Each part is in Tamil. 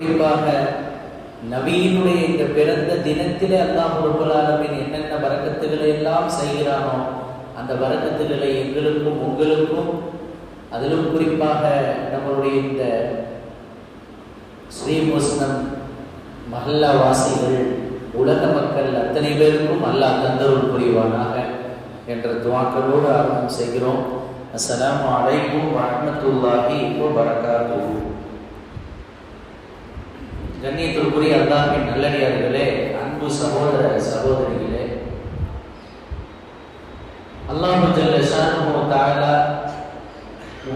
குறிப்பாக நபியினுடைய இந்த பிறந்த தினத்திலே அல்லாஹ் ரப்பல் ஆலமீன் என்னென்ன பரக்கத்துகளை எல்லாம் செய்கிறானோ அந்த பரக்கத்துகளை எங்களுக்கும் உங்களுக்கும், அதிலும் குறிப்பாக நம்மளுடைய இந்த ஸ்ரீமுஸ்னம் மஹல்லா வாசிகள், உலக மக்கள் அத்தனை பேருக்கும் அல்லாஹ் தந்தருள் புரிவானாக என்ற துஆக்களோடு ஆரம்பம் செய்கிறோம். அஸ்ஸலாமு அலைக்கும் வரஹ்மத்துல்லாஹி வபரகாத்துஹு. கண்ணியத்திற்குரிய அல்லாஹ்வின் நல்லடியார்களே, அன்பு சகோதர சகோதரிகளே, அல்லாஹ் ஜல்ல ஷானுஹு தஆலா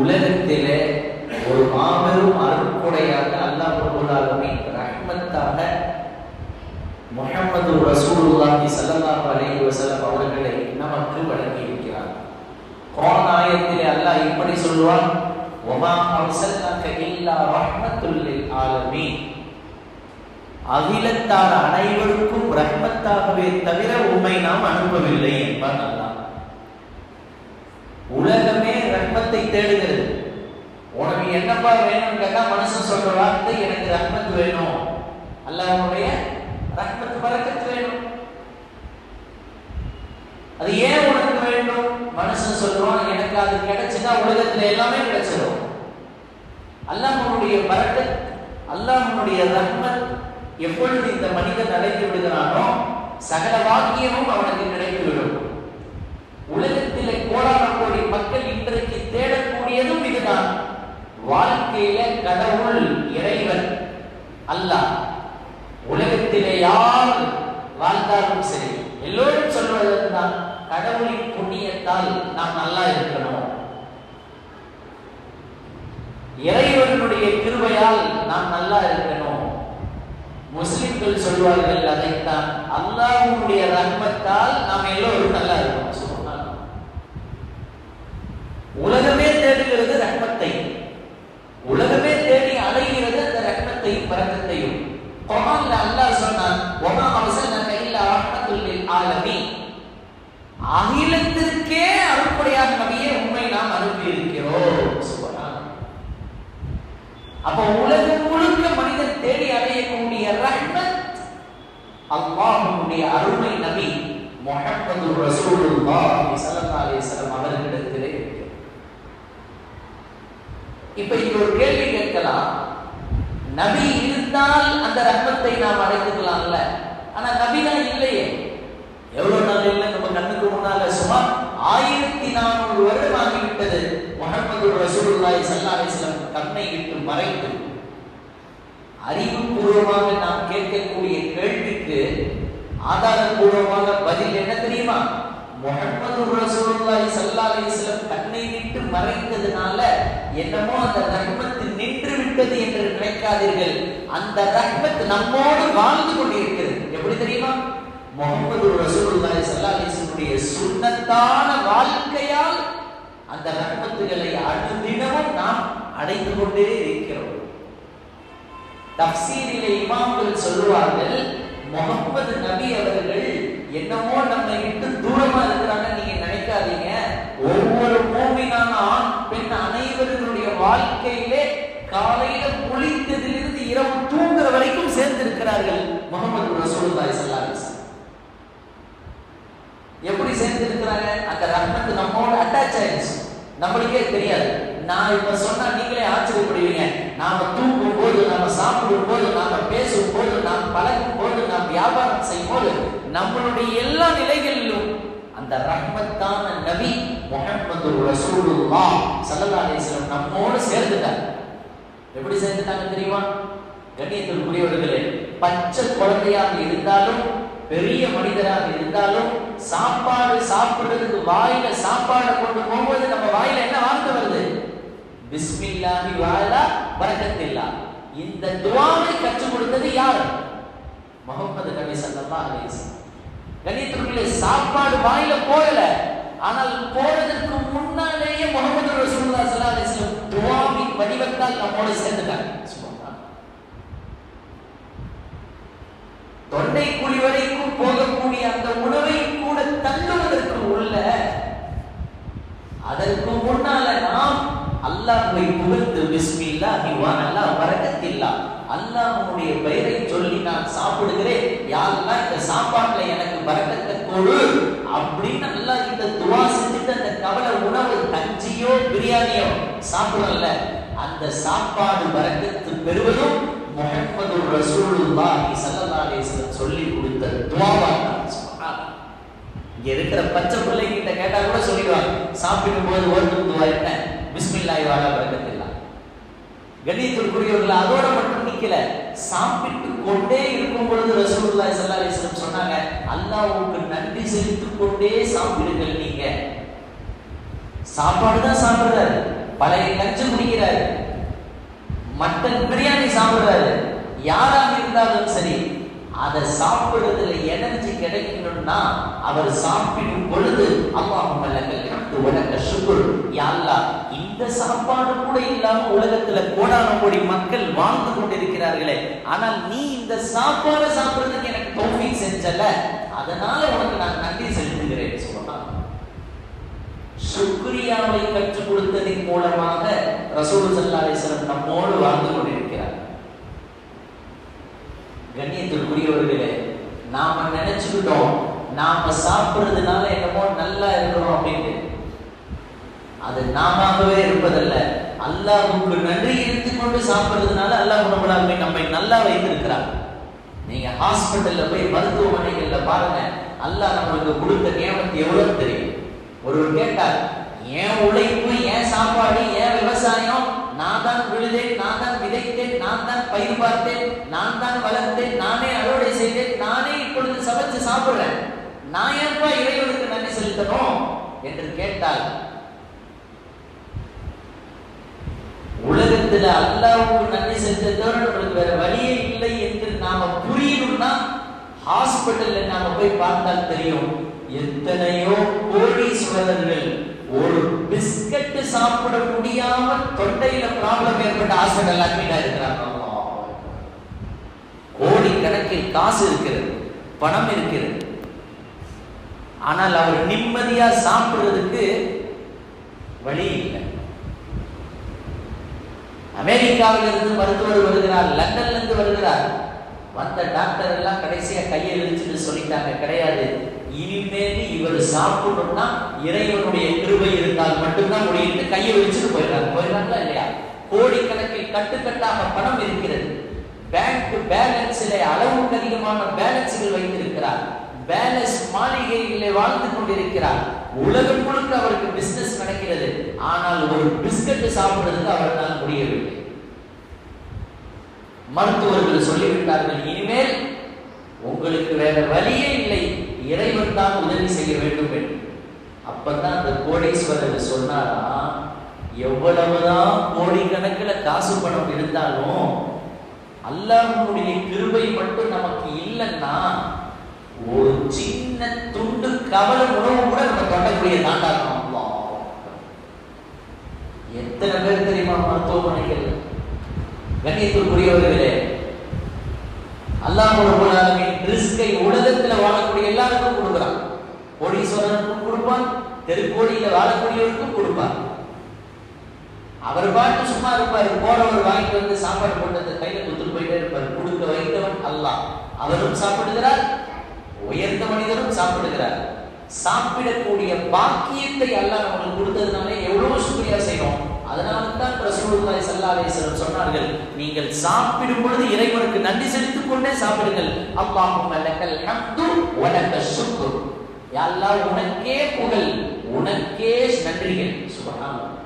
உலகத்திலே ஒரு மாபெரும் அருட்கொடையாக அல்லாஹ் ரப்பல் ஆலமீன் ரஹ்மத்தாக முஹம்மது ரசூலுல்லாஹி ஸல்லல்லாஹு அலைஹி வஸல்லம் அவர்களை நமக்கு வழங்கி இருக்கிறார். குர்ஆன் ஆயத்திலே அல்லாஹ் இப்படி சொல்வான், வமா அர்ஸல்னாக இல்லா ரஹ்மத்துல் லில் ஆலமீன், அகிலத்தார் அனைவருக்கும் ரஹ்மத்தாகவே தவிர உம்மை நாம் அனுப்பவில்லை என்பான் அல்லாஹ். உலகமே ரஹ்மத்தை தேடுகிறது. உனக்கு என்னப்பா வேணும்னு கேட்டா மனுஷன் சொல்ற வார்த்தை, எனக்கு ரஹ்மத் வேணும், அல்லாஹ்வுடைய ரஹ்மத் பரக்கத் வேணும். அது ஏன் உனக்கு வேண்டும்? மனுஷன் சொல்றான், எனக்கு அது கிடைச்சுட்டா உலகத்துல எல்லாமே கிடைச்சிடும். அல்லாஹ்வுடைய பரக்கத், அல்லாஹ்வுடைய ரஹ்மத் எப்பொழுது இந்த மனிதன் அடைந்து விடுகிறானோ சகல வாக்கியமும் அவனுக்கு கிடைத்துவிடும். உலகத்திலே கோடான கோடி மக்கள் இன்றைக்கு தேடக்கூடியதும் இதுதான். வாழ்க்கையில கடவுள், இறைவன், அல்லாஹ். உலகத்திலே யார் வாழ்ந்தாலும் சரி எல்லோரும் சொல்வதுதான், கடவுளின் புண்ணியத்தால் நாம் நல்லா இருக்கணும், இறைவனுடைய கிருபையால் நாம் நல்லா இருக்கணும். முஸ்லிம்கள் சொல்வார்கள் அதைத்தான், அல்லாஹ்வுடைய ரஹ்மத்தால் நாம் எல்லோரும் நல்லா இருக்கணும். உலகமே தேடுகிறது ரஹ்மத்தை, உலகமே தேடி அலைகிறது அந்த ரஹ்மத்தை பரக்கத்தையும். குர்ஆன்ல அல்லாஹ் சொன்னான், வமா அர்ஸல்னாக இல்லா ரஹ்மத்துல் லில் ஆலமீன், அகிலத்திற்கே அருட்கொடையாக நபியே உம்மை நாம் அனுப்பி இருக்கிறோம். சுப்ஹானல்லாஹ். அப்ப உலகம் முழுக்க மனிதன் தேடி அடையக்கூடிய ரஹ்மத் அல்லாஹ்வுடைய அருமை நபி முஹம்மது ரசூலுல்லாஹி ஸல்லல்லாஹு அலைஹி வஸல்லம் அவர்களிடத்திலே இருக்கிறது. இப்ப இங்க ஒரு கேள்வி கேட்கலாம், நபி இருந்தால் அந்த ரஹ்மத்தை நாம் அடைந்துக்கலாம்ல, ஆனா நபிதான் இல்லையே. எவ்வளவு நாள் இல்லை, நம்ம கண்ணுக்கு முன்னால சுமார் 1400 வருடம் ஆகிவிட்டது முஹம்மது ரசூலுல்லாஹி ஸல்லல்லாஹு அலைஹி வஸல்லம் கண்ணை விட்டு மறைத்து. அறிவுபூர்வமாக நாம் கேட்கக்கூடிய கேள்விக்கு ஆதாரபூர்வமாக பதில் என்ன தெரியுமா? முஹம்மது ரசூலுல்லாஹி ஸல்லல்லாஹு அலைஹி வஸல்லம் கண்ணை விட்டு மறைத்ததுனால என்னமோ அந்த ரஹ்மத் நின்று விட்டது என்று நினைக்காதீர்கள். அந்த ரஹ்மத் நம்மோடு வாழ்ந்து கொண்டிருக்கிறது. எப்படி தெரியுமா? முஹம்மது ரசூலுல்லாஹி ஸல்லல்லாஹு அலைஹி வஸல்லம் சுன்னத்தான வாழ்க்கையால் அந்த ரஹ்மத்துகளை அனுதினமும் நாம் அடைந்து கொண்டே இருக்கிறோம். தஃப்சீரிலே இமாம்கள் சொல்லுவார்கள், முஹம்மது நபி அவர்கள் என்னமோ நம்மை விட்டு தூரமா இருக்கிறாங்க நீங்க நினைக்காதீங்க. ஒவ்வொரு மூமினான ஆண் பெண் அனைவருடைய வாழ்க்கையிலே காலையில குளித்ததிலிருந்து இரவு தூங்குற வரைக்கும் சேர்ந்து இருக்கிறார்கள் முஹம்மது ரசூலுல்லாஹி ஸல்லல்லாஹு அலைஹி வஸல்லம். எப்படி சேர்ந்து இருக்கிறாங்க? அந்த ரஹ்மத் நம்மோட அட்டாச் ஆயிடுச்சு, நம்மளுக்கே தெரியாது. நான் இப்ப சொன்னா நீங்களே ஆச்சரியப்படுவீங்க. நாம தூங்கும் போது, நாம சாப்பிடும் போது, நாம பேசும் போது, நாம் பழகும் போது, நாம் வியாபாரம் செய்யும் போது, நம்மளுடைய எல்லா நிலைகளிலும் அந்த ரஹ்மத்தான நபி முஹம்மது ரசூலுல்லாஹ் ஸல்லல்லாஹு அலைஹி வஸல்லம் நம்மோடு சேர்ந்துட்டாங்க. எப்படி சேர்ந்துட்டாங்க தெரியுமா? கண்ணியத்திற்குரியவர்களே, பச்சை குழந்தையாக இருந்தாலும் பெரிய மனிதராக இருந்தாலும் சாப்பாடு சாப்பிடுறதுக்கு வாயில சாப்பாடு கொண்டு போகும்போது நம்ம வாயில என்ன வார்த்தை வருது? பிஸ்மில்லாஹி வஅலா பரக்கத்தில்லாஹ். இந்த துஆவை கற்றுக் கொடுத்தது யார்? முஹம்மது நபி ஸல்லல்லாஹு அலைஹி வஸல்லம். கண்ணியத்திற்குரிய சாப்பாடு வாயில போகல, ஆனால் போறதற்கு முன்னாலேயே முஹம்மது ரசூலுல்லாஹி ஸல்லல்லாஹு அலைஹி வஸல்லம் துஆவின் வடிவத்தால் நம்மோடு சேர்ந்துட்டாங்க. தொண்டை குழி வரைக்கும் போகக்கூடிய அந்த உணவை கூட தள்ளுவதற்கு உள்ள, அதற்கு முன்னால நாம் அல்லாஹ்வை புகழ்ந்து பிஸ்மில்லாஹி வ அலா பரக்கத்தில்லாஹ், அல்லாஹ்வுடைய பெயரை சொல்லி நான் சாப்பிடுகிறேன், யா அல்லாஹ் இந்த சாப்பாட்டுல எனக்கு பரக்கத்தை கொடு அப்படின்னு அல்லாஹ் கிட்ட துஆ செஞ்சுட்டு அந்த கவலை உணவு கஞ்சியோ பிரியாணியோ சாப்பிடல, அந்த சாப்பாடு பரக்கத்து பெறுவதும் முஹம்மது ரசூலுல்லாஹி ஸல்லல்லாஹு அலைஹி வஸல்லம் சொல்லி கொடுத்த துஆவா. இங்க இருக்கிற பச்சை பிள்ளைகிட்ட கேட்டா கூட சொல்லிடுவாங்க, சாப்பிடும் போது ஓதும் துஆ என்ன? பிஸ்மில்லாஹி வஅலா பரக்கத்தில்லாஹ். கண்ணியத்திற்குரியவர்கள் அதோட மட்டும் நிக்கல, சாப்பிட்டு கொண்டே இருக்கும் பொழுது ரசூலுல்லாஹி ஸல்லல்லாஹு அலைஹி வஸல்லம் சொன்னாங்க, அல்லாஹ்வுக்கு நன்றி செலுத்திக் கொண்டே சாப்பிடுங்கள். நீங்க சாப்பாடு தான் சாப்பிடுறாரு, பழைய கஞ்சி குடிக்கிறாரு, மட்டன் பிரியாணி சாப்பிடுறாரு, யாராக இருந்தாலும் சரி, அதை சாப்பிடுறதுல எனர்ஜி கிடைக்கணும்னா அவர் சாப்பிடும் பொழுது அல்லாஹும்ம லக்கல் ஹம்து வ லக்க ஷுக்ர், யா அல்லாஹ் இந்த சாப்பாடு கூட இல்லாம உலகத்துல கோடான கோடி மக்கள் வாழ்ந்து கொண்டிருக்கிறார்களே, ஆனால் நீ இந்த சாப்பாடு சாப்பிடுறதுக்கு எனக்கு தௌஃபீக் செஞ்சல, அதனால உனக்கு நான் நன்றி செலுத்துகிறேன். சொல்லலாம் சுக்ரியாவை கற்றுக் கொடுத்ததின் மூலமாக ரசூல் ஸல்லல்லாஹு அலைஹி வஸல்லம் நம்மோடு வாழ்ந்து கொண்டிருக்கிறார். கண்ணியத்திற்குரியவர்களே, நாம நினைச்சுக்கிட்டோம் நாம சாப்பிடுறதுனால என்னமோ நல்லா இருக்கிறோம் அப்படின்னு. அது நாமவே இருப்பதல்ல, அல்லாஹ்வுக்கு நன்றி எடுத்துக்கொண்டு சாப்பிடுறதுனால அல்லாஹ் நம்மை நல்லா வைத்திருக்கிறார். நீங்க ஹாஸ்பிட்டல்ல போய் மருத்துவமனைகள்ல பாருங்க, அல்லாஹ் நம்மளுக்கு கொடுத்த நியமத்து எவ்வளவு தெரியும். ஒருவர் கேட்டார், ஏன் உழைப்பு, ஏன் சாப்பாடு, ஏன் விவசாயம், நான் தான் விழுதேன், நான் தான் விதைத்தேன், நான் தான் பயிர் பார்த்தேன், நான் தான் வளர்த்தேன், நானே அறுவடை செய்தேன், நானே இப்பொழுது சமைச்சு சாப்பிடுறேன், நான் ஏன்பா இறைவனுக்கு நன்றி செலுத்தணும் என்று கேட்டால், உலகத்துல அல்லாஹ்வுக்கு நன்றி செலுத்த தவிர நம்மளுக்கு வேற வழியே இல்லை என்று நாம புரியணும்னா ஹாஸ்பிட்டல்ல நாம போய் பார்த்தால் தெரியும், எத்தனையோ கோடீஸ்வரர்கள் ஒரு பிஸ்கட் சாப்பிட முடியாம தொண்டையில ப்ராப்ளம் ஏற்பட்ட ஹாஸ்பிட்டல் அட்மிட் ஆயிருக்கிறாங்க. கோடிக்கணக்கில் காசு இருக்கிறது, பணம் இருக்கிறது, ஆனால் அவர் நிம்மதியா சாப்பிடுறதுக்கு வழி இல்லை. அமெரிக்காவில் இருந்து மருத்துவர் வருகிறார், லண்டன்ல இருந்து வருகிறார், வந்த டாக்டர் எல்லாம் கடைசியா கையை விரிச்சுட்டு சொல்லிட்டாங்க, கிடையாது, இனிமேல் இவர் சாப்பிடணும்னா இறைவனுடைய கிருபை இருந்தால் மட்டும்தான் முடியும், கையை விரிச்சுட்டு போயிடுறாங்களா இல்லையா? கோடிக்கணக்கில் கட்டுக்கட்டாக பணம் இருக்கிறது, பேங்க் பேலன்ஸிலே அளவுக்கு அதிகமான பேலன்ஸ்கள் வைத்திருக்கிறார், பேலன்ஸ் மாளிகையிலே வாழ்ந்து கொண்டிருக்கிறார், உலகம் முழுக்க அவருக்கு பிசினஸ் நடக்கிறது, ஆனால் ஒரு பிஸ்கட் சாப்பிடுறதுக்கு அவரால் முடியவில்லை. மருத்துவர்கள் சொல்லிவிட்டார்கள், இனிமேல் உங்களுக்கு வேற வழியே இல்லை, இறைவன் தான் உதவி செய்ய வேண்டும் என்று. அப்பதான் அந்த கோடீஸ்வரர் சொன்னாரா, எவ்வளவுதான் கோடிக்கணக்கில் காசு பணம் இருந்தாலும் அல்லாஹ்வுடைய கிருபை மட்டும் நமக்கு இல்லைன்னா ஒரு சின்ன துண்டு கவலை உணவு கூட நம்ம தொடக்கூடிய தாண்டாகும். எத்தனை பேர் தெரியுமா மருத்துவமனைகள்? கண்ணியத்திற்குரியவர்களே, அல்லாஹ் ரப்பல் ஆலமீன் ரிஸ்கை உலகத்துல வாழக்கூடிய எல்லாருக்கும் கொடுக்குறான். கோடீஸ்வரனுக்கும் கொடுப்பான், தெருக்கோடியில வாழக்கூடியவருக்கும் கொடுப்பான். அவர் பாட்டு சும்மா இருப்பார், போறவர் வாங்கிட்டு வந்து சாப்பாடு போட்டு கையில குத்துட்டு போயிட்டே இருப்பார். கொடுக்க வைத்தவன் அல்லாஹ், அவரும் சாப்பிடுகிறார், உயர்ந்த மனிதரும் சாப்பிடுகிறார். சாப்பிடக்கூடிய பாக்கியத்தை அல்லாஹ் நம்மளுக்கு கொடுத்ததுனால எவ்வளவு சுக்ரியா செய்யணும். அதனால்தான் ரசூலுல்லாஹி ஸல்லல்லாஹு அலைஹி வஸல்லம் சொன்னார்கள், நீங்கள் சாப்பிடும் பொழுது இறைவனுக்கு நன்றி செலுத்திக் கொண்டே சாப்பிடுங்கள். அல்லாஹும்ம லக்கல் ஹம்து வ லக்க ஷுக்ர், யா அல்லாஹ் உனக்கே புகழ், உனக்கே நன்றிகள். சுப்ஹானல்லாஹ்.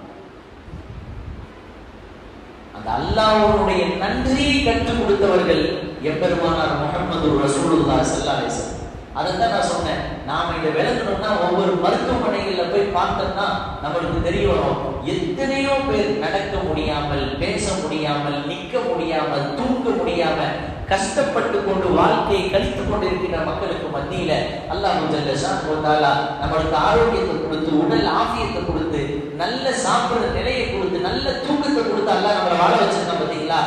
அந்த அல்லாஹ்வுடைய நன்றியை கற்றுக் கொடுத்தவர்கள் எம்பெருமானார் முஹம்மது ரசூலுல்லாஹி ஸல்லல்லாஹு அலைஹி வஸல்லம். அதைத்தான் நான் சொன்னேன், நாம இதை விளங்கணும்னா ஒவ்வொரு மருத்துவமனைகள்ல போய் பார்த்தோம்னா நம்மளுக்கு தெரிய வரும், எத்தனையோ பேர் நடக்க முடியாமல், பேச முடியாமல், நிற்க முடியாமல், தூங்க முடியாம கஷ்டப்பட்டு கொண்டு வாழ்க்கையை கழித்துக் கொண்டிருக்கிற மக்களுக்கு மத்தியில அல்லாஹ் ஜல்ல ஷானஹு வ தஆலா நம்மளுக்கு ஆரோக்கியத்தை கொடுத்து, உடல் ஆஃபியத்தை கொடுத்து, நல்ல சாப்பிடுற நிலையை கொடுத்து, நல்ல தூக்கத்தை கொடுத்து அல்லாஹ் நம்மளை வாழ வச்சிருக்கான். பார்த்தீங்களா,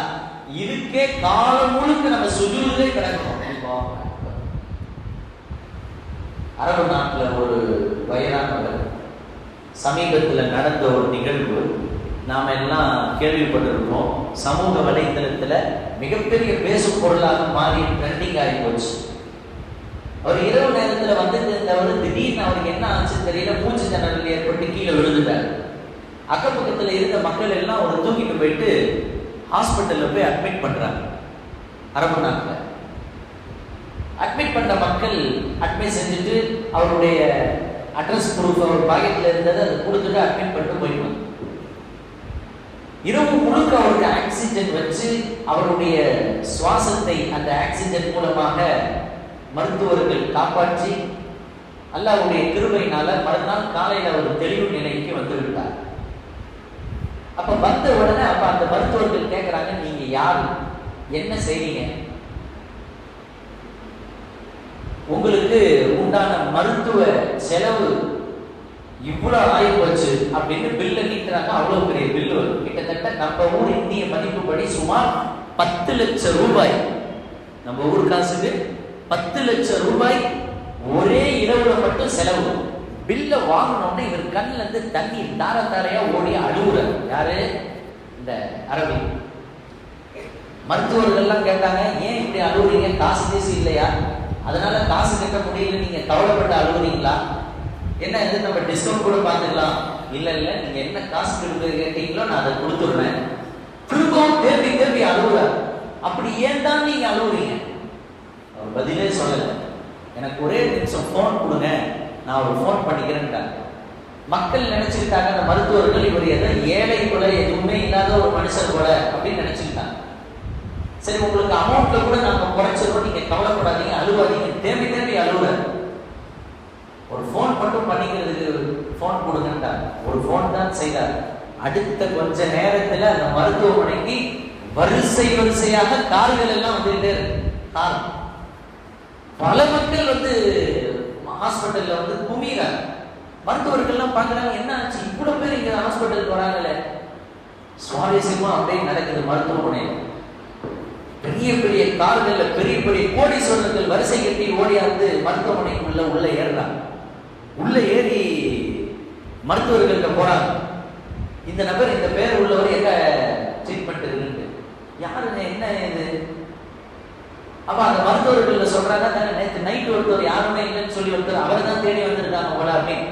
இதுக்கே காலம் முழுக்க நம்ம சுஜூதிலே கிடக்கணும். அரபு நாட்டில் ஒரு வயதானவர், சமீபத்தில் நடந்த ஒரு நிகழ்வு நாம் எல்லாம் கேள்விப்பட்டிருக்கோம். சமூக வலைத்தளத்துல மிகப்பெரிய பேசும் பொருளாக மாறி ட்ரெண்டிங் ஆகி போச்சு. அவர் இரவு நேரத்துல வந்துட்டு இருந்தவர் திடீர்னு அவருக்கு என்ன ஆச்சுன்னு தெரியல, மூச்சு திணறல் ஏற்பட்டு கீழே விழுந்துட்டார். அக்கப்பக்கத்துல இருந்த மக்கள் எல்லாம் அவர் தூக்கிட்டு போயிட்டு ஹாஸ்பிட்டல்ல போய் அட்மிட் பண்றாங்க. அரபு நாட்டுல அட்மிட் பண்ண மக்கள் அட்மிட் செஞ்சுட்டு அவருடைய அட்ரஸ் ப்ரூஃப் அவர் பாக்கெட்ல இருந்ததை அதை கொடுத்துட்டு அட்மிட் பண்ணிட்டு போயிடுவாங்க. இரவு முழுக்க அவருக்கு ஆக்சிஜன் வச்சு அவருடைய சுவாசத்தை அந்த ஆக்சிஜன் மூலமாக மருத்துவர்கள் காப்பாற்றி அல்லாஹ்வுடைய கிருபையினால மறுநாள் காலையில அவர் தெளிவு நிலைக்கு வந்து விட்டார். அப்ப வந்த உடனே அப்ப அந்த மருத்துவர்கள் கேட்கிறாங்க, நீங்க யாரு, என்ன செய்றீங்க, உங்களுக்கு உண்டான மருத்துவ செலவு இவ்வளவு ஆகி போச்சு அப்படின்னு பில்ல நீட்டுறாங்க. அவ்வளவு பெரிய பில்லு வரும். கிட்டத்தட்ட நம்ம ஊர் இந்திய மதிப்புப்படி சுமார் 10 லட்சம் ரூபாய். நம்ம ஊர் காசுக்கு 10 லட்சம் ரூபாய் ஒரே இரவுல மட்டும் செலவு. பில்ல வாங்கினோடனே இவர் கண்ணுல இருந்து தண்ணீர் தார தாரையா ஓடி அழுகுறாரு. யாரு? இந்த அரபி. மருத்துவர்கள்லாம் கேட்டாங்க, ஏன் இப்படி அழுகுறீங்க, காசு பேசி இல்லையா, அதனால காசு கட்ட முடியல, நீங்க கவலைப்பட்டு அழுகுறீங்களா, என்ன இது நம்ம டிஸ்கவுண்ட் கூட பார்த்துக்கலாம். இல்ல இல்ல, நீங்க என்ன காசு கேட்டீங்களோ நான் அதை கொடுத்துடுறேன். திரும்பவும் தேர்வி தேர்வி அழுகுறாரு. அப்படி ஏன் தான் நீங்க அழுகுறீங்க? அவர் பதிலே சொல்லல. எனக்கு ஒரே நிமிஷம் போன் கொடுங்க, நான் ஒரு போன் பண்ணிக்கிறேன்ட்டாங்க. மக்கள் நினைச்சுக்கிட்டாங்க அந்த மருத்துவர்கள் இவர் ஏதோ ஏழை போல, எதுவுமே இல்லாத ஒரு மனுஷர் போல அப்படின்னு நினைச்சுக்கிட்டாங்க. சரி, உங்களுக்கு அமௌண்ட்ல கூட நாங்க குறைச்சிருவோம், நீங்க கவலைப்படாதீங்க, அழுவாதீங்க. தேம்பி தேம்பி அழுகுறாரு. ஒரு போன் மட்டும் பண்ணிக்கிறதுக்கு போன் கொடுங்கன்றாங்க. ஒரு போன் தான் செய்தார். அடுத்த கொஞ்ச நேரத்துல அந்த மருத்துவமனைக்கு வரிசை வரிசையாக கார்கள் எல்லாம் வந்துட்டே இருக்கு. கார் பல மக்கள் வந்து ஹாஸ்பிட்டல்ல வந்து குமிறாங்க. மருத்துவர்கள்லாம் பாக்குறாங்க, என்ன ஆச்சு, இவ்வளவு பேர் இங்க ஹாஸ்பிட்டலுக்கு வராங்கல்ல. சுவாரஸ்யமா அப்படியே நடக்குது. மருத்துவமனையில் பெரிய பெரிய கார்கள்ல பெரிய பெரிய கோடீஸ்வரர்கள் வரிசை கட்டி ஓடியாந்து மருத்துவமனைக்குள்ள உள்ள ஏறுறாங்க. உள்ள ஏறி மருத்துவர்கள்ட்ட போறாங்க. இந்த நபர், இந்த பேர் உள்ளவர் எங்க ட்ரீட்மெண்ட் இருக்கு, யாருங்க, என்ன இது? அப்ப அந்த மருத்துவர்கள் சொல்றாங்க, நேற்று நைட் ஒருத்தர் யாருமே இல்லைன்னு சொல்லி ஒருத்தர் அவர் தான் தேடி வந்திருக்காங்க போல அப்படின்னு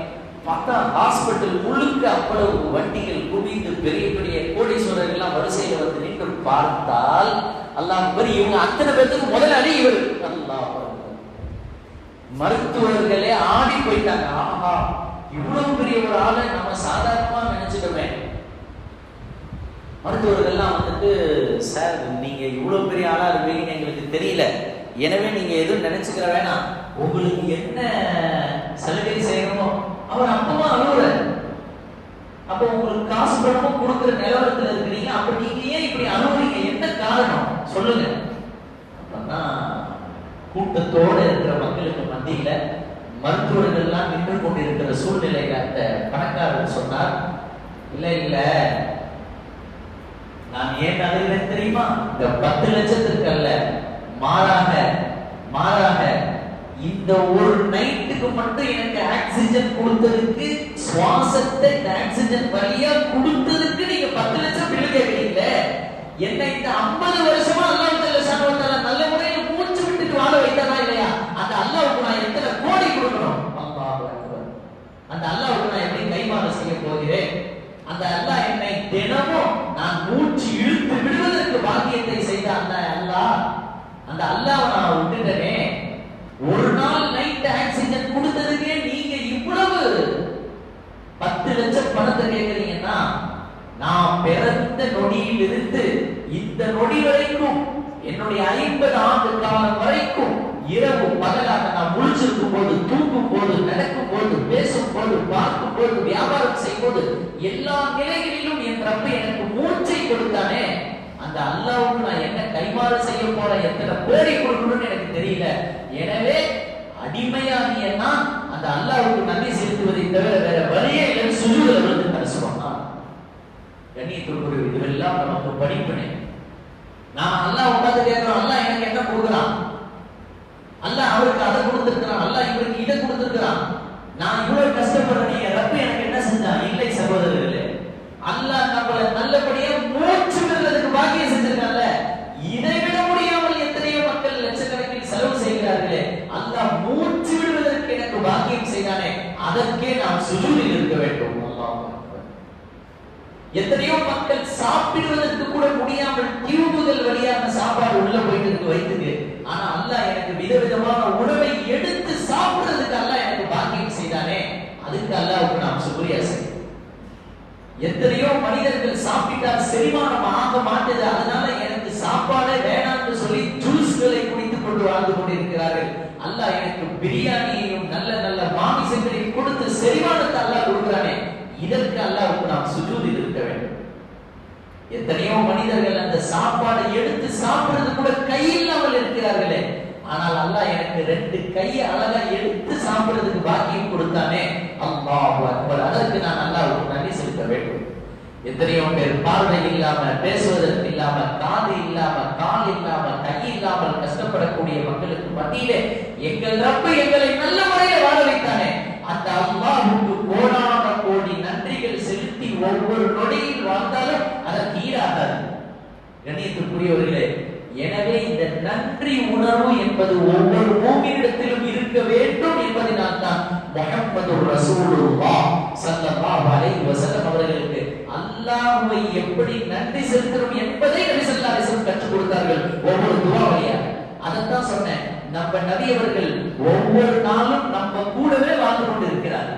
பார்த்தா ஹாஸ்பிட்டல் முழுக்க அவ்வளவு வண்டிகள் குவிந்து பெரிய பெரிய கோடீஸ்வரர்கள் வரிசையில வந்து நின்று பார்த்தால் அல்லாஹ், இவங்க அத்தனை பேருக்கு முதலாளி இவர். அல்லாஹ், மருத்துவர்களே ஆடி போயிட்டாங்க. ஆஹா, இவ்வளவு பெரிய ஒரு ஆளை நம்ம சாதாரணமா நினைச்சுக்கவே. மருத்துவர்கள்லாம் வந்துட்டு, சார் நீங்க இவ்வளவு பெரிய ஆளா இருப்பீங்கன்னு எங்களுக்கு தெரியல, எனவே நீங்க எதுவும் நினைச்சுக்கிற வேணாம், உங்களுக்கு என்ன சலுகை செய்யணுமோ. அவர் அப்பமா அழுவுற. அப்போ உங்களுக்கு காசு பணமும் கொடுக்குற நிலவரத்துல இருக்கிறீங்க, அப்ப நீங்க ஏன் இப்படி அழுவுறீங்க, என்ன காரணம் சொல்லுங்க. அப்பதான் கூட்டத்தோட இருக்கிற மக்களுக்கு மத்தியில மருத்துவர்கள்லாம் நின்று கொண்டிருக்கிற சூழ்நிலையில அந்த பணக்காரர் சொன்னார், இல்ல இல்ல, நான் ஏன் அழுகிறேன் தெரியுமா, இந்த 10 லட்சத்திற்கு அல்ல, மாறாக இந்த ஒரு நைட்டுக்கு மட்டும் எனக்கு ஆக்சிஜன் கொடுத்ததுக்கு, சுவாசத்தை இந்த ஆக்சிஜன் வழியா கொடுத்ததுக்கு நீங்க 10 லட்சம் பில் கேட்கிறீங்க. என்ன இந்த 50 வருஷமா அல்லாஹ் நல்ல முறையில் மூச்சு விட்டுட்டு வாழ வைத்தானா இல்லையா? அந்த அல்லாஹ்வுக்கு நான் எத்தனை கோடி கொடுக்கணும்? அந்த அல்லாஹ்வுக்கு நான் எப்படி கைமாறு செய்ய போகிறேன்? அந்த அல்லாஹ் என்னை தினமும் நான் மூச்சு இழுத்து விடுவதற்கு பாக்கியத்தை செய்த அந்த அல்லாஹ் நான் விட்டுட்டேனே. ஒரு நாள் நைட் ஆக்சிஜன் கொடுத்ததுக்கே நீங்க இவ்வளவு 10 லட்சம் பணத்தை கேட்கிறீங்கன்னா, நான் பிறந்த நொடியில் இருந்து இந்த நொடி வரைக்கும், என்னுடைய 50 ஆண்டு காலம் வரைக்கும் இரவு பகலாக நான் முழிச்சிருக்கும் போது, தூங்கும் போது, நடக்கும் போது, பேசும் போது, பார்க்கும் போது, வியாபாரம் செய்யும் போது, எல்லா நிலைகளிலும் என் ரப்பு எனக்கு மூச்சை கொடுத்தானே, அந்த அல்லாஹ்வுக்கு நான் என்ன கைமாறு செய்ய போறேன், எத்தனை கோடி கொடுக்கணும்னு எனக்கு தெரியல. எனவே அடிமையாகியன்னா அந்த அல்லாஹ்வுக்கு நன்றி செலுத்துவதை தவிர வேற வழியே இல்லைன்னு சுஜூதுல விழுந்து தரிசுவாங்க. கண்ணியத்திற்குரிய இதுவெல்லாம் நமக்கு படிப்பினை. நாம அல்லாஹ் உட்கார்ந்து கேட்கிறோம், அல்லாஹ் எனக்கு என்ன கொடுக்குறான், அல்லாஹ் அவருக்கு அதை கொடுத்திருக்கிறான், அல்லாஹ் இவருக்கு இதை கொடுத்திருக்கிறான், நான் இவ்வளவு கஷ்டப்படுறேன், ரப்பு எனக்கு என்ன செஞ்சான்? இல்லை சகோதரர்களே, அல்லாஹ் நம்மளை நல்லபடியா மூச்சு விடுறதுக்கு பாக்கி சுஜூதில் இருக்க வேண்டும். எத்தனையோ மக்கள் சாப்பிடுவதற்கு கூட முடியாமல் டியூபுகள் வழியாக சாப்பாடு உள்ள போயிட்டு வைத்துக்கு, ஆனா அல்லாஹ் எனக்கு விதவிதமான உணவை எடுத்து சாப்பிடுறதுக்கு அல்லாஹ் எனக்கு பாக்கியம் செய்தானே, அதுக்கு அல்லாஹ்வுக்கு நாம் சுக்ரியா செய்யணும். எத்தனையோ மனிதர்கள் சாப்பிட்டால் செரிமானம் ஆக மாட்டேது, அதனால எனக்கு சாப்பாடே வேணாம்னு சொல்லி ஜூஸ்களை குடித்துக் கொண்டு வாழ்ந்து கொண்டிருக்கிறார்கள். அல்லாஹ் எனக்கு பிரியாணியையும் நல்ல நல்ல மாமிசங்களையும் கொடுத்து செரிமானத்தை அல்லாஹ் கொடுக்கிறானே, இதற்கு அல்லாஹ்வுக்கு நாம் சுஜூதில் இருக்க வேண்டும். எத்தனையோ மனிதர்கள் அந்த சாப்பாடை எடுத்து சாப்பிடுறது கூட கையில்லாமல் இருக்கிறார்களே, ஆனால் அல்லாஹ் எனக்கு 2 கையை அழகா எடுத்து சாப்பிடுறதுக்கு பாக்கியம் கொடுத்தானே, அல்லாஹ் அக்பர், அதற்கு நான் அல்லாஹ்வுக்கு நன்றி செலுத்த வேண்டும். எத்தனையோ பேர் பார்வை இல்லாம, பேசுவதற்கு இல்லாம, காது இல்லாம, கால் இல்லாம, கை இல்லாமல் கஷ்டப்படக்கூடிய மக்களுக்கு மத்தியிலே எங்கள் ரப்பு எங்களை நல்ல முறையில் வாழ வைத்தானே, அந்த அல்லாஹ்வுக்கு கோடான கோடி நன்றிகள் செலுத்தி ஒவ்வொரு நொடியில் வாழ்ந்தாலும் அதற்கு ஈடாகாது. கண்ணியத்துக்குரியவர்களே, எனவே இந்த நன்றி உணர்வு என்பது ஒவ்வொரு மூமினிடத்திலும் இருக்க வேண்டும் என்பதனால் தான் முஹம்மது ரசூலுல்லாஹ் ஸல்லல்லாஹு அலைஹி வஸல்லம் அவர்களுக்கு அல்லாஹ்வை எப்படி நன்றி செலுத்தணும் என்பதை நபி ஸல்லல்லாஹு அலைஹி வஸல்லம் கற்றுக் கொடுத்தார்கள் ஒவ்வொரு துஆ வழியாக. அதைத்தான் சொன்னேன், நம்ம நபி அவர்கள் ஒவ்வொரு நாளும் நம்ம கூடவே வாழ்ந்து கொண்டு இருக்கிறார்,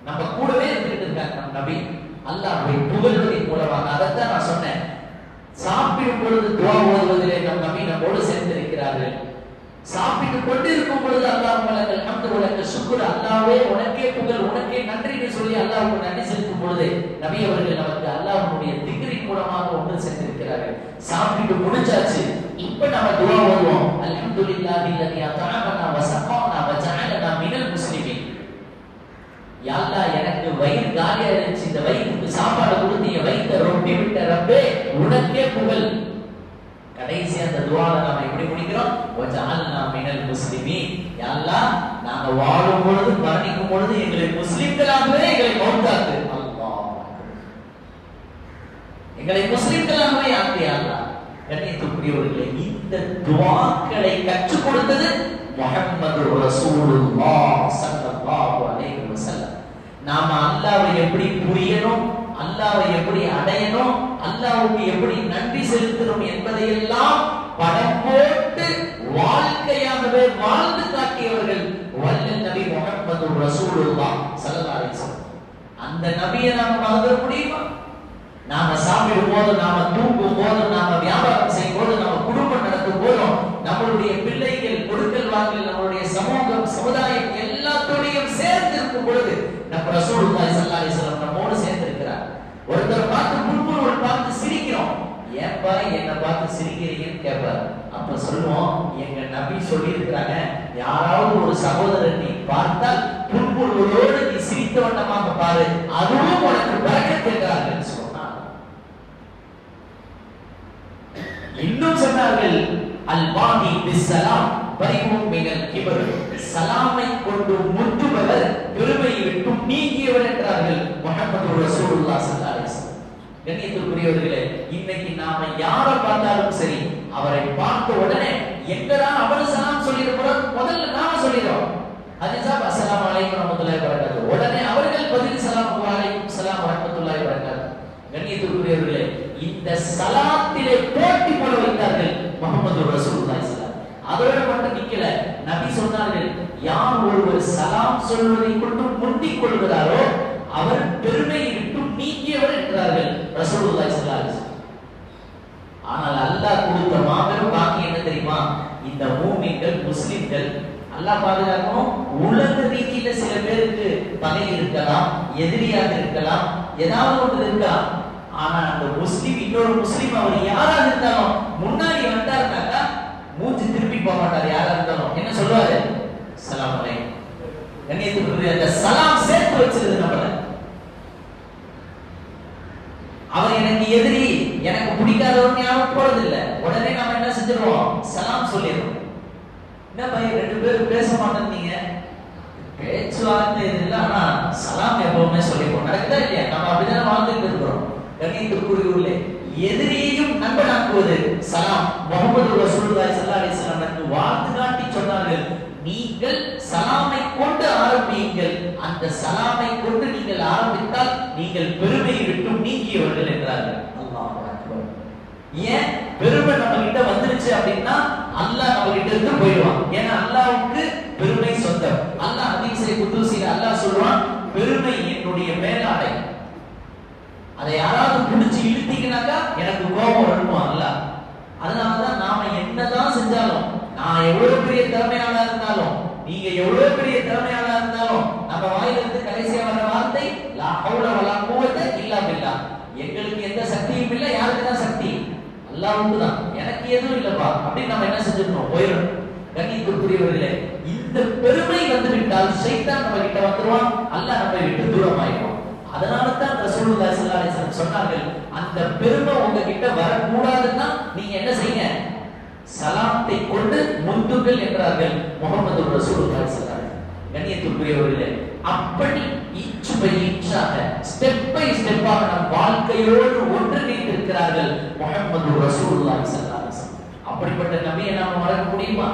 நம்ம கூடவே இருந்துட்டு இருக்காங்க நம் நபி அல்லாஹ்வை புகழ்வதன் மூலமாக. அதைத்தான் நான் சொன்னேன், சாப்பிடும் பொழுது துஆ ஓதுவதிலே நம் நபி நம்மோடு சேர்ந்திருக்கிறார்கள். சாப்பிட்டுக் கொண்டிருக்கும் பொழுது அல்லாஹ்வும்ம லக்கல் ஹம்து வ லக்கல் ஷுக்ர், அல்லாஹ்வே உனக்கே புகழ், உனக்கே நன்றின்னு சொல்லி அல்லாஹ்வுக்கு நன்றி செலுத்தும் பொழுது நபி அவர்கள் நமக்கு அல்லாஹ்வுடைய திக்ரின் மூலமாக ஒன்று சேர்ந்திருக்கிறார்கள். சாப்பிட்டு முடிச்சாச்சு, இப்ப நம்ம துஆ ஓதுவோம், அல்ஹம்துலில்லாஹி அல்லதி அத்அமனா வ ஸகானா வ ஜஅலனா மினல் முஸ்லிமீன். யா அல்லாஹ், எனக்கு வயிறு காலியா இருந்துச்சு, இந்த வயிற்றுக்கு சாப்பாடு கொடுத்து என் வயித்தை ரொம்பி விட்ட ரப்பே, உனக்கே புகழ். கடைசி அந்த துஆவை நாம எப்படி முடிக்கிறோம், வ ஜஅலனா மினல் முஸ்லிமீன். யா அல்லாஹ், நாங்க வாழும் பொழுது மரணிக்கும் பொழுது எங்களை முஸ்லிம்களாகவே எங்களை மௌத்தாக்கு. அல்லாஹ், எங்களை முஸ்லிம்களாகவே ஆக்கு யா அல்லாஹ். கண்ணியத்துக்குரியவர்களே, இந்த துஆக்களை கற்றுக் கொடுத்தது முஹம்மது ரசூலுல்லாஹ் ஸல்லல்லாஹு அலைஹி வஸல்லம். நாம அல்லாஹ்வை எப்படி புரியணும், அல்லாஹ்வை எப்படி அடையணும், அல்லாஹ்வுக்கு எப்படி நன்றி செலுத்தணும் என்பதையெல்லாம் படம் போட்டு வாழ்க்கையாகவே வாழ்ந்து காட்டியவர்கள் வல்லல் நபி முஹம்மது ரசூலுல்லாஹ் ஸல்லல்லாஹு அலைஹி வஸல்லம். அந்த நபியை நாம மறந்துட முடியுமா? நாம சாப்பிடும் போது, நாம தூங்கும் போது, நாம வியாபாரம் செய்யும் போது, நம்ம குடும்பம் நடத்தும் போதும், நம்மளுடைய பிள்ளைகள் கொடுக்கல் வாங்கல், நம்மளுடைய சமூகம், சமுதாயம் எல்லாத்தோடையும் சேர்ந்து இருக்கும் பொழுது நம்ம ரசூலுல்லாஹி ஸல்லல்லாஹு அலைஹி வஸல்லம் நம்மோடு சேர்ந்து இருக்கிறார். ஒருத்தர் பார்த்து புல்புல் பார்த்து சிரிக்கிறோம், ஏன்பா என்ன பார்த்து சிரிக்கிறீங்கன்னு கேட்பார். அப்ப சொல்லுவோம், எங்க நபி சொல்லி இருக்கிறாங்க, யாராவது ஒரு சகோதரர் நீ பார்த்தால் புல்புலோடு நீ சிரித்த வண்ணமாக பாரு, அதுவும் உனக்கு பரக்கத் என்றார்கள் சொன்னார். இன்னும் சொன்னார்கள், அல்பாதி பிஸ்ஸலாம் பரிவும் மினல் கிபர், சலாமை கொண்டு முற்றுபவர் பெருமையை விட்டு நீங்கியவர் என்றார்கள் முஹம்மது ரசூலுல்லாஹ் ஸல்லல்லாஹு அலைஹி வஸல்லம். கண்ணியத்துக்குரியவர்களே, இன்னைக்கு நாம யாரை பார்த்தாலும் சரி, அவரை பார்த்த உடனே எங்கடா அவர் சலாம் சொல்லிருக்கிறோம், முதல்ல நாம சொல்லிடுறோம், அதுதான் அஸ்ஸலாமு அலைக்கும் வரஹ்மத்துல்லாஹி வபரகாத்துஹு. உடனே அவர்கள் பதில் சலாம் அலைக்கும் ஸலாம் வரஹ்மத்துல்லாஹி வபரகாத்துஹு. கண்ணியத்துக்குரியவர்களே, இந்த சலாத்திலே போட்டி போட வைத்தார்கள் முஹம்மது ரசூலுல்லாஹி ஸல்லல்லாஹு அலைஹி வஸல்லம். அதோட மட்டும் நிக்கல, நபி சொன்னார்கள், யார் ஒருவர் சலாம் சொல்வதை கொண்டு முந்திக் கொள்கிறாரோ அவர் பெருமையை விட்டு நீங்கியவர் என்றார்கள் ரசூலுல்லாஹி ஸல்லல்லாஹு அலைஹி வஸல்லம். ஆனால் அல்லாஹ் கொடுத்த மாபெரும் பாக்கியம் என்ன தெரியுமா? இந்த மூமின்கள், முஸ்லிம்கள் அல்லாஹ் பாதுகாக்கணும். உலக ரீதியில சில பேருக்கு பகை இருக்கலாம், எதிரியாக இருக்கலாம், ஏதாவது ஒன்று இருக்கலாம். ஆனா அந்த முஸ்லிம், இன்னொரு முஸ்லிம் அவர் யாரா இருந்தாலும் முன்னாடி வந்தாருனாக்கா மூஞ்சி திருப்பி போக மாட்டார். யாரா இருந்தாலும் என்ன சொல்லுவாரு, சலாம் அலைக்கும். கண்ணியத்துக்குரிய அந்த சலாம் சேர்த்து வச்சிருது நம்மள. அவர் எனக்கு எதிரி, எனக்கு பிடிக்காதவன் ஞாபகம் போறது இல்ல, உடனே நாம என்ன செஞ்சிருவோம், சலாம் சொல்லிடுறோம். என்ன பையன் 2 பேரும் பேச மாட்டேங்க, பேச்சுவார்த்தை இல்லை, ஆனா சலாம் எப்பவுமே சொல்லிப்போம். நடக்குதா இல்லையா? நம்ம அப்படிதான் வாழ்ந்துட்டு இருக்கிறோம். கண்ணியத்துக்குரியவர்களே, எதிரியையும் நண்பனாக்குவது சலாம். முஹம்மது ரசூலுல்லாஹி ஸல்லல்லாஹு அலைஹி வஸல்லம் வாழ்த்து காட்டி சொன்னார்கள், நீங்கள் சலாமை கொண்டு ஆரம்பியுங்கள், அந்த சலாமை கொண்டு நீங்கள் ஆரம்பித்தால் நீங்கள் பெருமையை விட்டு நீக்கியவர்கள் என்றார்கள். அல்லாஹ் அக்பர். ஏன் பெருமை நம்ம கிட்ட வந்துருச்சு அப்படின்னா அல்லாஹ் நம்ம கிட்ட இருந்து போயிடுவான். ஏன்னா அல்லாஹ்வுக்கு பெருமை சொந்தம். அல்லாஹ் ஹதீஸே குதுஸில அல்லாஹ் சொல்றான், பெருமை என்னுடைய மேலாடை, அதை யாராவது பிடிச்சி இழுத்தீங்கன்னாக்கா எனக்கு கோபம் வருமா அல்லாஹ். அதனாலதான் நாம என்னதான் செஞ்சாலும், நான் எவ்வளவு பெரிய திறமையாளா இருந்தாலும், நீங்க எவ்வளவு பெரிய திறமையாளா இருந்தாலும், நம்ம வாயிலிருந்து கடைசியா வர வார்த்தை லா ஹவுல வலா குவத்த இல்லா பில்லாஹ். எங்களுக்கு எந்த சக்தியும் இல்லை, யாருக்கு தான் சக்தி? அல்லாஹ்வுக்கு தான். எனக்கு எதுவும் இல்லப்பா அப்படின்னு நம்ம என்ன செஞ்சிடணும், போயிடணும். கண்ணியத்திற்குரியவர்களே, இந்த பெருமை வந்து விட்டால் ஷைத்தான் நம்ம கிட்ட வந்துருவான், அல்லாஹ் நம்மை விட்டு தூரமாயிடுவான். அதனால தான் ரசூலுல்லாஹி ஸல்லல்லாஹு அலைஹி வஸல்லம் சொன்னார்கள், அந்த பெருமை உங்ககிட்ட வரக்கூடாதுன்னா நீங்க என்ன செய்யுங்க, சலாத்தை கொண்டு முந்துங்கள் என்றார்கள் முஹம்மது ரசூலுல்லாஹி ஸல்லல்லாஹு அலைஹி வஸல்லம். கண்ணியத்திற்குரியவர்களே, அப்படி ஈச் பை ஈச்சாக ஸ்டெப் பை ஸ்டெப்பாக நம் வாழ்க்கையோடு ஒன்றிணைத்திருக்கிறார்கள் முஹம்மது ரசூலுல்லாஹி ஸல்லல்லாஹு அலைஹி வஸல்லம். அப்படிப்பட்ட நபியை நாம வளர்க்க முடியுமா?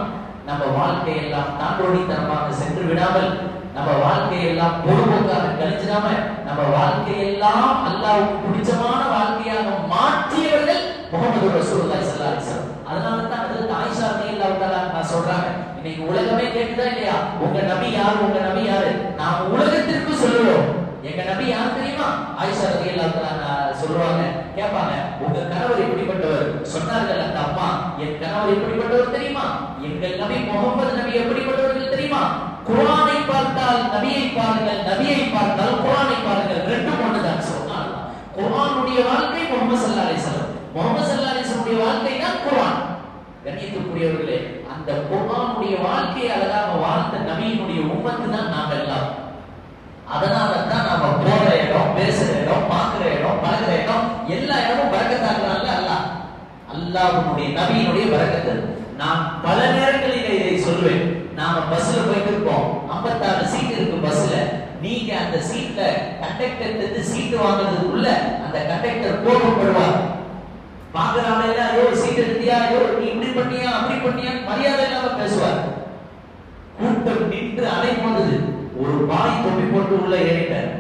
நம்ம வாழ்க்கையெல்லாம் தாண்டோடித்தனமாக சென்று விடாமல், நம்ம வாழ்க்கையெல்லாம் பொறுப்போக்காக கழிச்சிடாம, நம்ம வாழ்க்கையெல்லாம் அல்லாஹ்வுக்கு பிடிச்சமான வாழ்க்கையாக மாற்றியவர்கள் முஹம்மது ரசூலுல்லாஹி ஸல்லல்லாஹு அலைஹி வஸல்லம். அதனால தான் ஹஜ்ரத் ஆயிஷா ரலியல்லாஹு தஆலா சொல்றாங்க, இன்னைக்கு உலகமே கேக்குதா இல்லையா, உங்க நபி யாரு, உங்க நபி யாரு? நாம உலகத்திற்கு சொல்லுவோம், எங்க நபி யார் தெரியுமா? ஆயிஷா ரலியல்லாஹு தஆலா சொல்றாங்க, கேட்பாங்க, உங்க கணவர் எப்படிப்பட்டவர்? சொன்னார்கள் அந்த அம்மா, என் கணவர் எப்படிப்பட்டவர் தெரியுமா? எங்கள் நபி முஹம்மது நபி எப்படிப்பட்டவர்கள் தெரியுமா? குர்ஆனை பார்த்தால் நபியை பாருங்கள், நபியை பார்த்தால் குர்ஆனை பாருங்கள், ரெண்டும் ஒண்ணுதான் சொன்னாங்க. குர்ஆனுடைய வாழ்க்கை முஹம்மது ஸல்லல்லாஹு அலைஹி வஸல்லம், முஹம்மது ஸல்லல்லாஹு அலைஹி வஸல்லம் உடைய வாழ்க்கை தான் குர்ஆன். கண்ணியத்திற்குரியவர்களே, அந்த குர்ஆனுடைய வாழ்க்கையை அழகாக வாழ்ந்த நபியினுடைய உம்மத்து தான் நாம எல்லாம். அதனால தான் நாம போற இடம், பேசுற இடம், பார்க்கிற இடம், பழகிற இடம், எல்லா இடமும் பரக்கத்தாக்குறாங்க அல்லாஹ். அல்லாஹ்வுடைய நபியினுடைய பரக்கத்து. நான் பல நேரங்களில் இதை சொல்வேன். நாம பஸ்ல போயிட்டு இருக்கோம், 56 சீட் இருக்கு பஸ்ல. நீங்க அந்த சீட்ல கண்டக்டர் இருந்து சீட் வாங்குறதுக்குள்ள அந்த கண்டக்டர் கோபப்படுவார். வாங்குறாங்க இல்ல, ஐயோ சீட் எடுத்தியா, ஐயோ நீ இப்படி பண்ணியா அப்படி பண்ணியா, மரியாதை இல்லாம பேசுவார். கூட்டம் நின்று அலை போனது, ஒரு பாய் தொப்பி போட்டு உள்ள ஏறிட்டார்.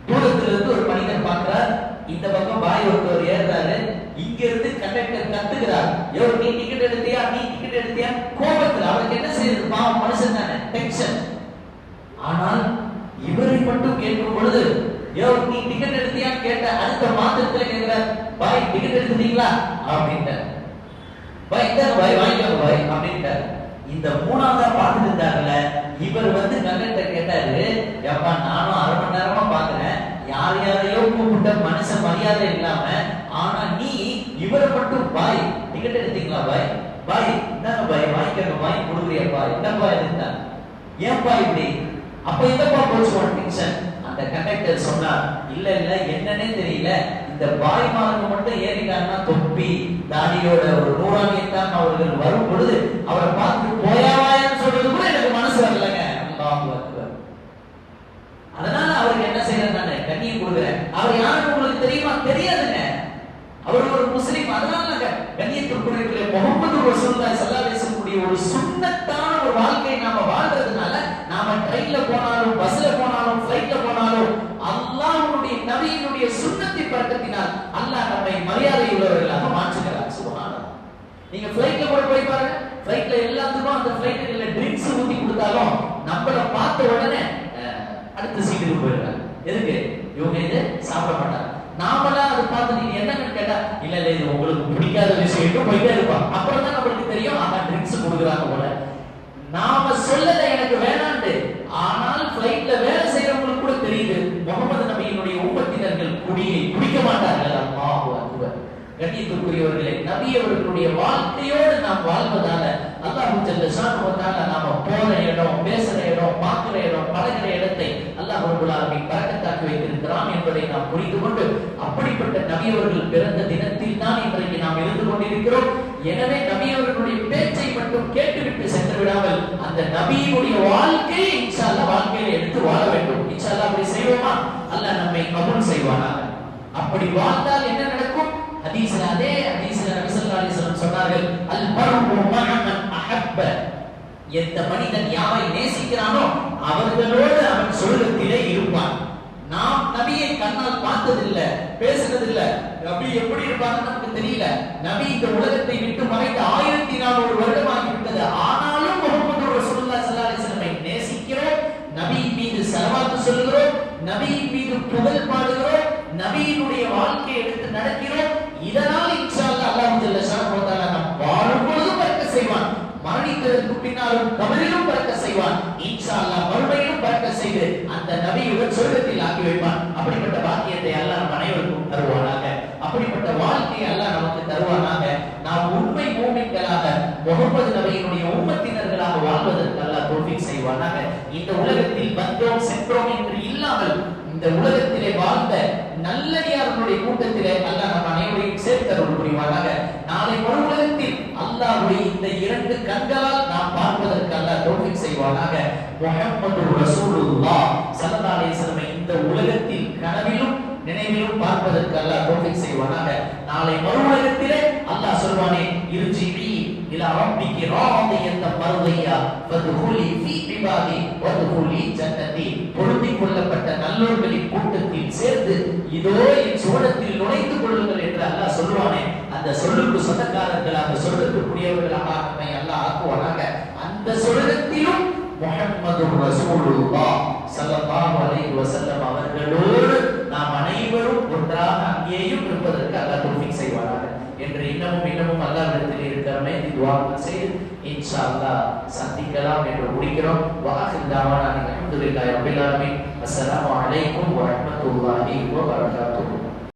தூரத்துல இருந்து ஒரு மனிதர் பார்க்கிறார், இந்த பக்கம் பாய் ஒருத்தர் ஏறாரு. இங்க இருந்து கண்டக்டர் கத்துக்கிறார், யோ நீ டிக்கெட் எடுத்தியா, நீ டிக்கெட் எடுத்தியா. கோபத்துல அவருக்கு என்ன செய்யுது, பாவம் மனுஷன் தானே, டென்ஷன். ஆனால் இவரை மட்டும் கேட்கும் பொழுது, யோ நீ டிக்கெட் எடுத்தியா கேட்ட அடுத்த மாத்திரத்துல கேட்கிறார், பாய் டிக்கெட் எடுத்தீங்களா அப்படின்ட்டார். பாய் இந்த பாய் வாங்கிக்கோங்க பாய் அப்படின்ட்டார். இந்த மூணாவதா பார்த்துட்டு இருந்தாருல, இவர் வந்து கண்டக்டர் கேட்டாரு, எப்பா நானும் 1/2 மணி நேரமா பாக்குறேன், யார் யாரையோ கூப்பிட்ட மனுஷன் மரியாதை இல்லாம, ஆனா நீ இவரை மட்டும் பாய் டிக்கெட் எடுத்தீங்களா பாய், பாய் இந்தாங்க பாய் வாங்கிக்கோங்க பாய் கொடுக்குறியா பாய், என்னப்பா இருந்தா ஏன்பா இப்படி? அப்ப என்னப்பா போச்சு டென்ஷன்? அந்த கண்டக்டர் சொன்னார், இல்ல இல்ல என்னன்னே தெரியல, இந்த பாய்மாருக்கு மட்டும் ஏறிட்டாங்கன்னா தொப்பி தாடியோட ஒரு நூறானியத்தான் அவர்கள் வரும் பொழுது அவரை பார்த்து போயாவாயன்னு சொல்றது கூட எனக்கு மனசு வரலங்க. அல்லாஹு அக்பர். அதனால அவருக்கு என்ன செய்யறேன், நான் கண்ணியம் கொடுக்குறேன். அவர் யாருன்னு உங்களுக்கு தெரியுமா? தெரியாதுங்க. அவர் ஒரு முஸ்லிம். அதனால கண்ணியத்திற்குரிய முஹம்மது ரசூலுல்லாஹி ஸல்லல்லாஹு அலைஹி வஸல்லம் ஒரு சுன்னத்தான ஒரு வாழ்க்கை நாம வாழ்றதுனால, நாம ட்ரெயின்ல போனாலும் பஸ்ல போனாலும் ஃளைட்ல போனாலும் அல்லாஹ்வுடைய நபியினுடைய சுன்னத்தை பரக்கத்தினால் அல்லாஹ் நம்மை மரியாதை உள்ளவர்களாக மாற்றுகிறார். சுப்ஹானல்லாஹ். நீங்க ஃளைட்ல கூட போய் பாருங்க, ஃளைட்ல எல்லாத்துக்கும் அந்த ஃளைட்ல ட்ரிங்க்ஸ் ஊத்தி கொடுத்தாலும் நம்மள பார்த்த உடனே அடுத்த சீட்டுக்கு போயிடுறாங்க. எதுக்கு? இவங்க இது சாப்பிட மாட்டாங்க. நாமளா அதை பார்த்து நீங்க என்னன்னு கேட்டா, இல்ல இல்ல இது உங்களுக்கு பிடிக்காத விஷயம் போயிட்டே இருப்பான். அப்புறம் தான் நம்மளுக்கு தெரியும், ஆனா ட்ரிங்க்ஸ் கொடுக்குறாங்க போல. நாம சொல்லல எனக்கு வேணாண்டு, ஆனால் ஃளைட்ல வேலை செய்யறவங்களுக்கு கூட தெரியுது முஹம்மது நபியினுடைய உம்மத்தினர்கள் குடியை குடிக்க மாட்டார்கள். அல்லாஹு அக்பர். கண்ணியத்திற்குரியவர்களே, நபி அவர்களுடைய வாழ்க்கையோடு நாம் வாழ்வதால அல்லாஹ் ஜல்ல ஷானஹு வ தஆலா நாம போற இடம், பேசுற இடம், பார்க்கிற இடம், பழகிற இடத்தை அல்லாஹ் ரப்பல் ஆலமீன் பரக்கத்தாக்கி வைத்திருக்கிறான் என்பதை நாம் புரிந்து கொண்டு, அப்படிப்பட்ட நபி அவர்கள் பிறந்த தினத்தில் தான் இன்றைக்கு நாம் இருந்து கொண்டிருக்கிறோம். எனவே நபி அவர்களுடைய பேச்சை மட்டும் கேட்டுவிட்டு சென்று விடாமல் அந்த நபியினுடைய வாழ்க்கையை இன்ஷா அல்லாஹ் வாழ்க்கையில எடுத்து வாழ வேண்டும். இன்ஷா அல்லாஹ் அப்படி செய்வோமா? அல்லாஹ் நம்மை கபூல் செய்வானாக. அப்படி வாழ்ந்தால் என்ன நடக்கும்? ஹதீஸ்ல அதே ஹதீஸ்ல நபி ஸல்லல்லாஹு அலைஹி வஸல்லம் சொன்னார்கள், அல் மர்உ மஅ மன் அஹப்ப. எந்த மனிதன் யாரை நேசிக்கிறானோ அவர்களோடு அவன் சொர்க்கத்திலே இருப்பான். நாம் நபியை கண்ணால் பார்த்ததில்லை, பேசுறதில்லை. நபி எப்படி இருப்பான்னு நமக்கு தெரியல. நபி இந்த உலகத்தை விட்டு மறைந்து 1400 வருடம் ஆகிவிட்டது. ஆனாலும் முஹம்மது ரசூலுல்லாஹி ஸல்லல்லாஹு அலைஹி வஸல்லம் நேசிக்கிறோம், நபியின் மீது ஸலவாத் சொல்கிறோம், நபியின் மீது புகழ் பாடுகிறோம், நபியினுடைய வாழ்க்கையை எடுத்து நடக்கிறோம். இதனால் இன்ஷா அல்லாஹ் அல்லாஹ் ஜல்ல ஷானஹு வ தஆலா நம் வாழும் பொழுதும் பரக்கத் செய்வான், மரணித்ததற்கு பின்னாலும் கபரிலும் பரக்கத் செய்வான், இன்ஷா அல்லாஹ் மறுமையிலும் பரக்கத் செய்து அந்த நபியுடன் சொர்க்கத்தில் ஆக்கி வைப்பான். அப்படிப்பட்ட பாக்கியத்தை அல்லாஹ் நம் அனைவருக்கும் தருவானாக. அப்படிப்பட்ட வாழ்க்கையை அல்லாஹ் நமக்கு தருவானாக. நாம் உண்மை மூமின்களாக முஹம்மது நபியினுடைய உம்மத்தினர்களாக வாழ்வதற்கு அல்லாஹ் தௌஃபீக் செய்வானாக. இந்த உலகத்தில் வந்தோம் சென்றோம் என்று இல்லாமல் இந்த உலகத்திலே வாழ்ந்த நல்லடியார்களுடைய கூட்டத்திலே அல்லாஹ் நம் அனைவரையும் சேர்த்தருள் புரிவானாக. நாளை மறு உலகத்தில் அல்லாஹ்வுடைய இந்த 2 கண்களால் நாம் பார்ப்பதற்கு அல்லாஹ் தௌஃபீக் செய்வானாக. முஹம்மது ரசூலுல்லாஹ் ஸல்லல்லாஹு அலைஹி வஸல்லம் இந்த உலகத்தில் கனவிலும் நினைவிலும் பார்ப்பதற்கு அல்லாஹ் தௌஃபீக் செய்வானாக. நாளை மறு உலகத்திலே அல்லாஹ் சொல்வானே, இர்ஜிஇ இலா ரப்பிகி ராதியத்தன் மர்தியா ஃபத்ஹுலி ஃபீ இபாதி வத்ஹுலி ஜன்னதி. பொருந்திக் கொள்ளப்பட்ட நல்லோர்களின் கூட்டத்தில் சேர்ந்து இதோ என் சுவனத்தில் நுழைந்து கொள்ளுங்கள் என்று அல்லாஹ் சொல்வானே, அந்த சொல்லுக்கு சொந்தக்காரர்களாக சொர்க்கத்துக்குரியவர்களாக நம்மை அல்லாஹ் ஆக்குவானாக. அந்த சொர்க்கத்திலும் முஹம்மது ரசூலுல்லாஹ் ஸல்லல்லாஹு அலைஹி வஸல்லம் அவர்களோடு நாம் அனைவரும் ஒன்றாக அங்கேயும் இருப்பதற்கு அல்லாஹ் தௌஃபீக் செய்வானாக என்று இன்னமும் அல்லாஹ்விடத்தில் இருக்கிறமே துஆக்கள் செய்து இன்ஷா அல்லாஹ் சந்திக்கலாம் என்று முடிக்கிறோம். வாஹிர் தஅவானா அல்ஹம்துலில்லாஹி ரப்பில் ஆலமீன். அஸ்ஸலாமு அலைக்கும் வ ரஹ்மத்துல்லாஹி வ பரகாத்துஹு.